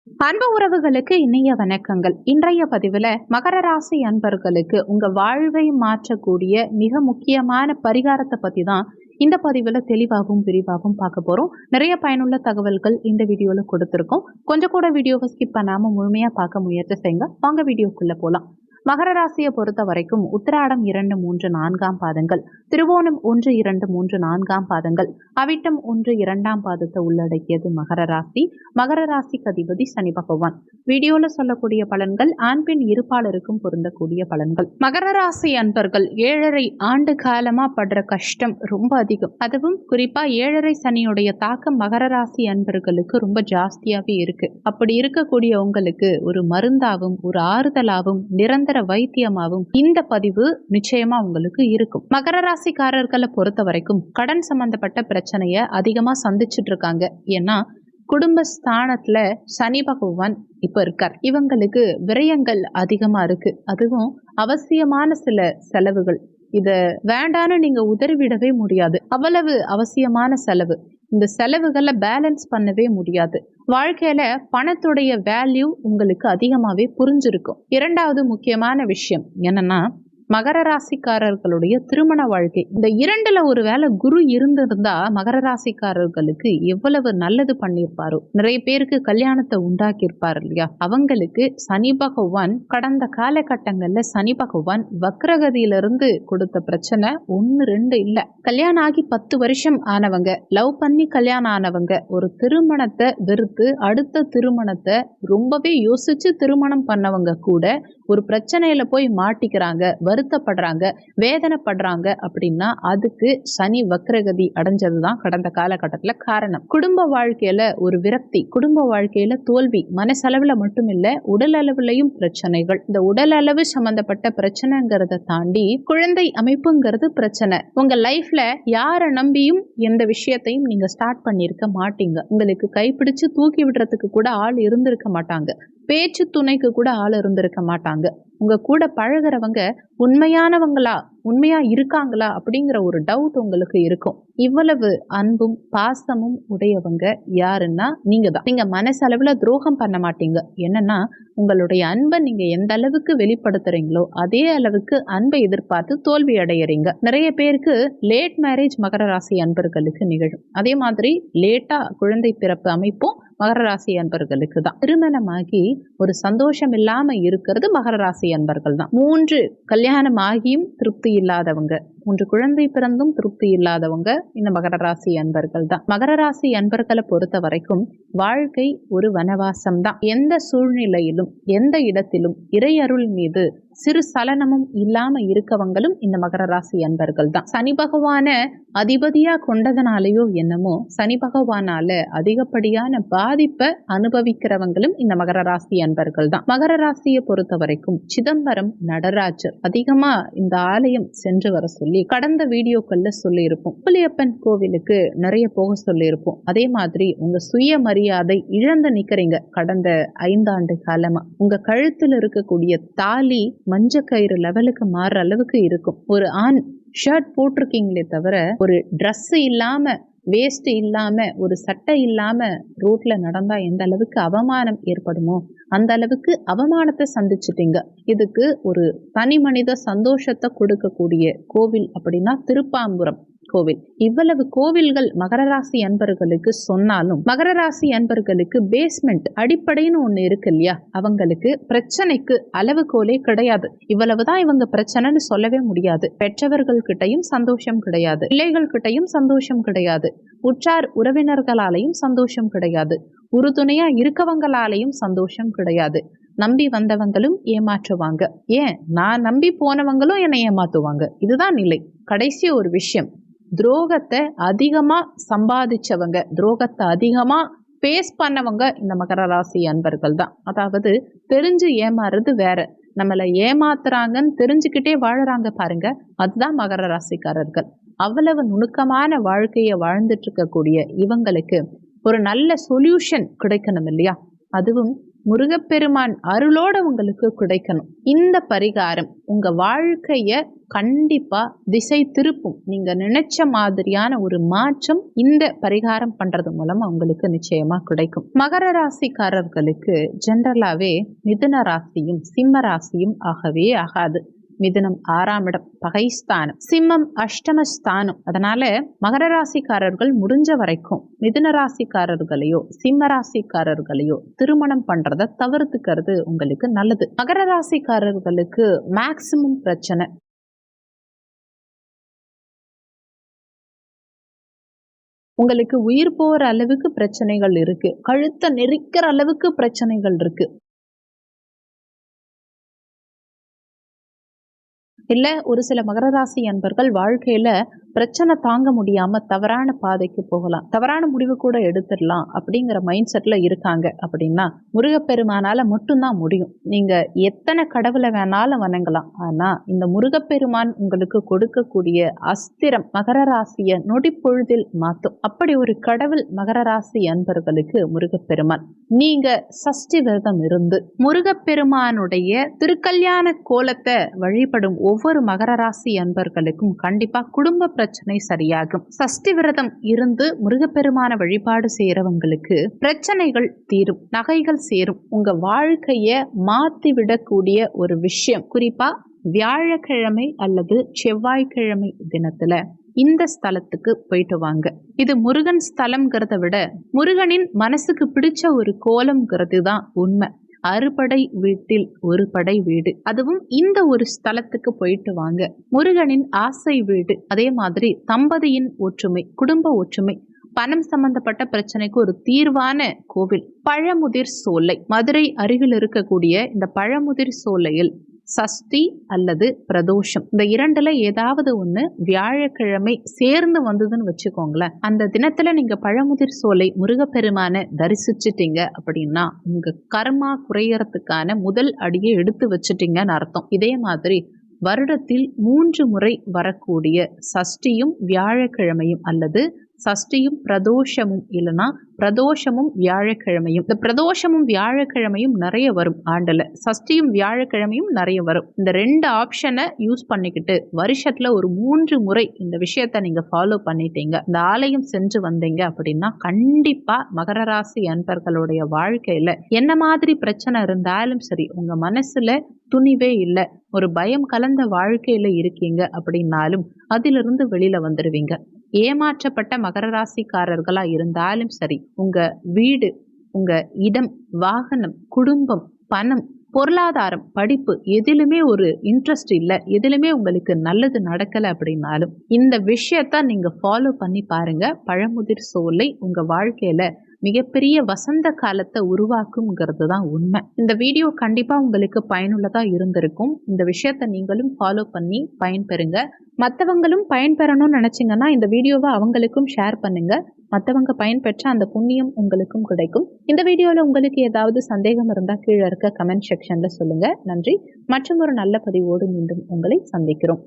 அன்பு உறவுகளுக்கு இனிய வணக்கங்கள். இன்றைய பதிவில் மகர ராசி அன்பர்களுக்கு உங்க வாழ்வை மாற்றக்கூடிய மிக முக்கியமான பரிகாரத்தை பத்தி தான் இந்த பதிவில் தெளிவாகவும் விரிவாகவும் பார்க்க போறோம். நிறைய பயனுள்ள தகவல்கள் இந்த வீடியோல கொடுத்துருக்கோம். கொஞ்சம் கூட வீடியோவை ஸ்கிப் பண்ணாம முழுமையா பார்க்க முயற்சி செய்யுங்க. வாங்க வீடியோக்குள்ள போலாம். மகர ராசியை பொறுத்த வரைக்கும் உத்திராடம் 2, 3, 4ஆம் பாதங்கள், திருவோணம் 1, 2, 3, 4ஆம் பாதங்கள், அவிட்டம் 1, 2ஆம் பாதத்தை உள்ளடக்கியது மகர ராசி. மகர ராசிக்கு அதிபதி சனி பகவான். வீடியோல சொல்லக்கூடிய பலன்கள் ஆண் பெண் இருப்பாளருக்கும் பொருந்தக்கூடிய பலன்கள். மகர ராசி அன்பர்கள் 7.5 ஆண்டு காலமா படுற கஷ்டம் ரொம்ப அதிகம். அதுவும் குறிப்பா 7.5 சனியுடைய தாக்கம் மகர ராசி அன்பர்களுக்கு ரொம்ப ஜாஸ்தியாவே இருக்கு. அப்படி இருக்கக்கூடிய உங்களுக்கு ஒரு மருந்தாவும் ஒரு ஆறுதலாவும் நிரந்தர வைத்தியமாவும் இந்த பதிவு நிச்சயமா உங்களுக்கு இருக்கும். மகர ராசிக்காரர்களை பொறுத்த வரைக்கும் கடன் சம்பந்தப்பட்ட பிரச்சனைய அதிகமா சந்திச்சுட்டு இருக்காங்க. ஏன்னா குடும்பஸ்தானத்துல சனி பகவான் இப்ப இருக்கார். இவங்களுக்கு விரயங்கள் அதிகமா இருக்கு. அதுவும் அவசியமான சில செலவுகள். இத வேண்டான்னு நீங்க உதறிவிடவே முடியாது. அவ்வளவு அவசியமான செலவு. இந்த செலவுகளை பேலன்ஸ் பண்ணவே முடியாது. வாழ்க்கையில பணத்துடைய வேல்யூ உங்களுக்கு அதிகமாவே புரிஞ்சிருக்கும். இரண்டாவது முக்கியமான விஷயம் என்னன்னா மகர ராசிக்காரர்களுடைய திருமண வாழ்க்கை. இந்த 2ல ஒரு வேளை குரு இருந்திருந்தா மகர ராசிக்காரர்களுக்கு எவ்வளவு நல்லது பண்ணியிருப்பாரோ. நிறைய பேருக்கு கல்யாணத்தை உண்டாக்கி இருப்பாரு இல்லையா. அவங்களுக்கு சனி பகவான் கடந்த காலகட்டங்கள்ல சனி பகவான் வக்ரகதியிலிருந்து கொடுத்த பிரச்சனை 1, 2 இல்ல. கல்யாணம் ஆகி 10 வருஷம் ஆனவங்க, லவ் பண்ணி கல்யாணம் ஆனவங்க, ஒரு திருமணத்தை வெறுத்து அடுத்த திருமணத்தை ரொம்பவே யோசிச்சு திருமணம் பண்ணவங்க கூட ஒரு பிரச்சனையில போய் மாட்டிக்கிறாங்க, வருத்தப்படுறாங்க, வேதனைப்படுறாங்க. அப்படின்னா அதுக்கு சனி வக்ரகதி அடைஞ்சதுதான் கடந்த காலகட்டத்துல காரணம். குடும்ப வாழ்க்கையில ஒரு விரக்தி, குடும்ப வாழ்க்கையில தோல்வி, மனசளவுல மட்டும் இல்ல உடல் அளவுலையும் பிரச்சனைகள். இந்த உடல் அளவு சம்பந்தப்பட்ட பிரச்சனைங்கிறத தாண்டி குழந்தை அமைப்புங்கிறது பிரச்சனை. உங்க லைஃப்ல யாரை நம்பியும் எந்த விஷயத்தையும் நீங்க ஸ்டார்ட் பண்ணிருக்க மாட்டீங்க. உங்களுக்கு கைப்பிடிச்சு தூக்கி விடுறதுக்கு கூட ஆள் இருந்திருக்க மாட்டாங்க. பேச்சு துணைக்கு கூட ஆள் இருந்திருக்க மாட்டாங்க. உங்க கூட பழகிறவங்க உண்மையானவங்களா, உண்மையா இருக்காங்களா அப்படிங்கிற ஒரு டவுட் உங்களுக்கு இருக்கும். இவ்வளவு அன்பும் பாசமும் உடையவங்க யாருன்னா நீங்க தான். நீங்க மனசளவுல துரோகம் பண்ண மாட்டீங்க. என்னன்னா உங்களுடைய அன்பை நீங்க எந்த அளவுக்கு வெளிப்படுத்துறீங்களோ அதே அளவுக்கு அன்பை எதிர்பார்த்து தோல்வி அடையறீங்க. நிறைய பேருக்கு லேட் மேரேஜ் மகர ராசி அன்பர்களுக்கு நிகழும். அதே மாதிரி லேட்டா குழந்தை பிறப்பு அமைப்பும் மகர ராசி அன்பர்களுக்கு தான். திருமணமாகி ஒரு சந்தோஷம் இல்லாம இருக்கிறது மகர ராசி அன்பர்கள் தான். 3 கல்யாணம் ஆகியும் திருப்தி இல்லாதவங்க, 3 குழந்தை பிறந்தும் திருப்தி இல்லாதவங்க இந்த மகர ராசி அன்பர்கள் தான். மகர ராசி அன்பர்களை பொறுத்த வரைக்கும் வாழ்க்கை ஒரு வனவாசம் தான். எந்த சூழ்நிலையிலும் எந்த இடத்திலும் இறை அருள் மீது சிறு சலனமும் இல்லாம இருக்கவங்களும் இந்த மகர ராசி அன்பர்கள் தான். சனி பகவான அதிபதியா கொண்டதனாலேயோ என்னமோ சனி பகவானால அதிகப்படியான பாதிப்பை அனுபவிக்கிறவங்களும் இந்த மகர ராசி அன்பர்கள் தான். மகர ராசியை பொறுத்த வரைக்கும் சிதம்பரம் நடராஜர் அதிகமா இந்த ஆலயம் சென்று வர சொல்லி கடந்த வீடியோக்கள்ல சொல்லி இருப்போம். புலியப்பன் கோவிலுக்கு நிறைய போக சொல்லி இருப்போம். அதே மாதிரி உங்க சுய மரியாதை இழந்து நிக்கிறீங்க. கடந்த 5 ஆண்டு காலமா உங்க கழுத்துல இருக்கக்கூடிய தாலி மஞ்ச கயிறு லெவலுக்கு மாறுற அளவுக்கு இருக்கும். ஒரு ஆண் ஷர்ட் போட்டிருக்கீங்களே தவிர ஒரு ட்ரெஸ் இல்லாம, வேஸ்ட் இல்லாம, ஒரு சட்டை இல்லாம ரோட்ல நடந்தா எந்த அளவுக்கு அவமானம் ஏற்படுமோ அந்த அளவுக்கு அவமானத்தை சந்திச்சுட்டீங்க. இதுக்கு ஒரு தனி மனித சந்தோஷத்தை கொடுக்கக்கூடிய கோவில் அப்படின்னா திருப்பாம்புரம் கோவில். இவ்வளவு கோவில்கள் மகர ராசி அன்பர்களுக்கு சொன்னாலும் மகர ராசி அன்பர்களுக்கு பேஸ்மெண்ட் அடிப்படைன்னு ஒண்ணு இருக்கு இல்லையா. அவங்களுக்கு பிரச்சனைக்கு அளவுகோலே கிடையாது. இவ்வளவுதான் இவங்க பிரச்சனைன்னு சொல்லவே முடியாது. பெற்றவர்கள் கிட்டையும் சந்தோஷம் கிடையாது, பிள்ளைகள் கிட்டையும் சந்தோஷம் கிடையாது, உற்றார் உறவினர்களாலையும் சந்தோஷம் கிடையாது, உறுதுணையா இருக்கவங்களாலையும் சந்தோஷம் கிடையாது. நம்பி வந்தவங்களும் ஏமாற்றுவாங்க. ஏன் நான் நம்பி போனவங்களும் என்னை ஏமாத்துவாங்க. இதுதான் நிலை. கடைசி ஒரு விஷயம், துரோகத்தை அதிகமா சம்பாதிச்சவங்க, துரோகத்தை அதிகமா பேஸ் பண்ணவங்க இந்த மகர ராசி அன்பர்கள் தான். அதாவது தெரிஞ்சு ஏமாறுறது வேற, நம்மளை ஏமாத்துறாங்கன்னு தெரிஞ்சுக்கிட்டே வாழறாங்க பாருங்க, அதுதான் மகர ராசிக்காரர்கள். அவ்வளவு நுணுக்கமான வாழ்க்கையை வாழ்ந்துட்டு இருக்கக்கூடிய இவங்களுக்கு ஒரு நல்ல சொல்யூஷன் கிடைக்கணும் இல்லையா. அதுவும் முருகப்பெருமான் அருளோட உங்களுக்கு கிடைக்கணும். இந்த பரிகாரம் உங்க வாழ்க்கைய கண்டிப்பா திசை திருப்பும். நீங்க நினைச்ச மாதிரியான ஒரு மாற்றம் இந்த பரிகாரம் பண்றது மூலமா உங்களுக்கு நிச்சயமா கிடைக்கும். மகர ராசிக்காரர்களுக்கு ஜெனரலாவே மிதுன ராசியும் சிம்ம ராசியும் ஆகவே ஆகாது. மிதுனம் 6ஆம் இடம், பகைஸ்தானம். சிம்மம் அஷ்டமஸ்தானம். அதனால மகர ராசிக்காரர்கள் முடிஞ்ச வரைக்கும் மிதுன ராசிக்காரர்களையோ சிம்ம ராசிக்காரர்களையோ திருமணம் பண்றத தவிர்த்துக்கிறது உங்களுக்கு நல்லது. மகர ராசிக்காரர்களுக்கு மேக்சிமம் பிரச்சனை உங்களுக்கு உயிர் போற அளவுக்கு பிரச்சனைகள் இருக்கு, கழுத்தை நெரிக்கிற அளவுக்கு பிரச்சனைகள் இருக்கு. இல்ல ஒரு சில மகர ராசி அன்பர்கள் வாழ்க்கையில பிரச்சனை தாங்க முடியாம தவறான பாதைக்கு போகலாம், தவறான முடிவு கூட எடுத்துடலாம் அப்படிங்கிற மைண்ட் செட்ல இருக்காங்க. அப்படின்னா முருகப்பெருமானால மட்டும்தான் முடியும். நீங்க எத்தனை கடவுளை வேணாலும் வணங்கலாம், ஆனா இந்த முருகப்பெருமான் உங்களுக்கு கொடுக்கக்கூடிய அஸ்திரம் மகர ராசிய நொடிப்பொழுதில் மாத்தும். அப்படி ஒரு கடவுள் மகர ராசி அன்பர்களுக்கு முருகப்பெருமான். நீங்க சஷ்டி விரதம் இருந்து முருகப்பெருமானுடைய திருக்கல்யாண கோலத்தை வழிபடும் ஒவ்வொரு மகர ராசி அன்பர்களுக்கும் கண்டிப்பா குடும்ப பிரச்சனை சரியாகும். சஷ்டி விரதம் இருந்து முருகப்பெருமான வழிபாடு செய்யறவங்களுக்கு பிரச்சனைகள் தீரும், நகைகள் சேரும். உங்க வாழ்க்கைய மாத்தி விடக்கூடிய ஒரு விஷயம், குறிப்பா வியாழக்கிழமை அல்லது செவ்வாய்க்கிழமை தினத்துல இந்த ஸ்தலத்துக்கு போயிட்டு வாங்க. இது முருகன் ஸ்தலம்ங்கிறத விட முருகனின் மனசுக்கு பிடிச்ச ஒரு கோலம்ங்கிறது தான் உண்மை. அறுபடை வீட்டில் ஒரு படை வீடு, அதுவும் இந்த ஒரு ஸ்தலத்துக்கு போயிட்டு வாங்க. முருகனின் ஆசை வீடு, அதே மாதிரி தம்பதியின் ஒற்றுமை, குடும்ப ஒற்றுமை, பணம் சம்பந்தப்பட்ட பிரச்சனைக்கு ஒரு தீர்வான கோவில் பழமுதிர் சோலை. மதுரை அருகில் இருக்கக்கூடிய இந்த பழமுதிர் சோலையில் சஷ்டி அல்லது பிரதோஷம், இந்த இரண்டுல ஏதாவது ஒண்ணு வியாழக்கிழமை சேர்ந்து வந்ததுன்னு வச்சுக்கோங்களேன். அந்த தினத்துல நீங்க பழமுதிர் சோலை முருகப்பெருமான தரிசிச்சிட்டீங்க அப்படின்னா உங்க கர்மா குறையறதுக்கான முதல் அடியை எடுத்து வச்சுட்டீங்கன்னு அர்த்தம். இதே மாதிரி வருடத்தில் 3 முறை வரக்கூடிய சஷ்டியும் வியாழக்கிழமையும் அல்லது சஷ்டியும் பிரதோஷமும், இல்லைன்னா பிரதோஷமும் வியாழக்கிழமையும். இந்த பிரதோஷமும் வியாழக்கிழமையும் நிறைய வரும் ஆண்டுல, சஷ்டியும் வியாழக்கிழமையும் நிறைய வரும். இந்த 2 ஆப்ஷனை யூஸ் பண்ணிக்கிட்டு வருஷத்துல ஒரு 3 முறை இந்த விஷயத்த நீங்க ஃபாலோ பண்ணிட்டீங்க, இந்த ஆலயம் சென்று வந்தீங்க அப்படின்னா கண்டிப்பா மகர ராசி அன்பர்களுடைய வாழ்க்கையில என்ன மாதிரி பிரச்சனை இருந்தாலும் சரி, உங்க மனசுல துணிவே இல்லை, ஒரு பயம் கலந்த வாழ்க்கையில இருக்கீங்க அப்படின்னாலும் அதிலிருந்து வெளியில வந்துடுவீங்க. ஏமாற்றப்பட்ட மகர ராசிக்காரர்களா இருந்தாலும் சரி, உங்க வீடு, உங்க இடம், வாகனம், குடும்பம், பணம், பொருளாதாரம், படிப்பு எதிலுமே ஒரு இன்ட்ரெஸ்ட் இல்லை, எதிலுமே உங்களுக்கு நல்லது நடக்கலை அப்படின்னாலும் இந்த விஷயத்த நீங்க ஃபாலோ பண்ணி பாருங்க. பழமுதிர் சோலை உங்க வாழ்க்கையில மிகப்பெரிய வசந்த காலத்தை உருவாக்குங்கிறது தான் உண்மை. இந்த வீடியோ கண்டிப்பா உங்களுக்கு பயனுள்ளதா இருந்திருக்கும். இந்த விஷயத்த நீங்களும் ஃபாலோ பண்ணி பயன்பெறுங்க. மற்றவங்களும் பயன்பெறணும்னு நினைச்சீங்கன்னா இந்த வீடியோவை அவங்களுக்கும் ஷேர் பண்ணுங்க. மற்றவங்க பயன்பெற்ற அந்த புண்ணியம் உங்களுக்கும் கிடைக்கும். இந்த வீடியோவில் உங்களுக்கு ஏதாவது சந்தேகம் இருந்தால் கீழே இருக்க கமெண்ட் செக்ஷன்ல சொல்லுங்க. நன்றி. மற்றும் ஒரு நல்ல பதிவோடு மீண்டும் உங்களை சந்திக்கிறோம்.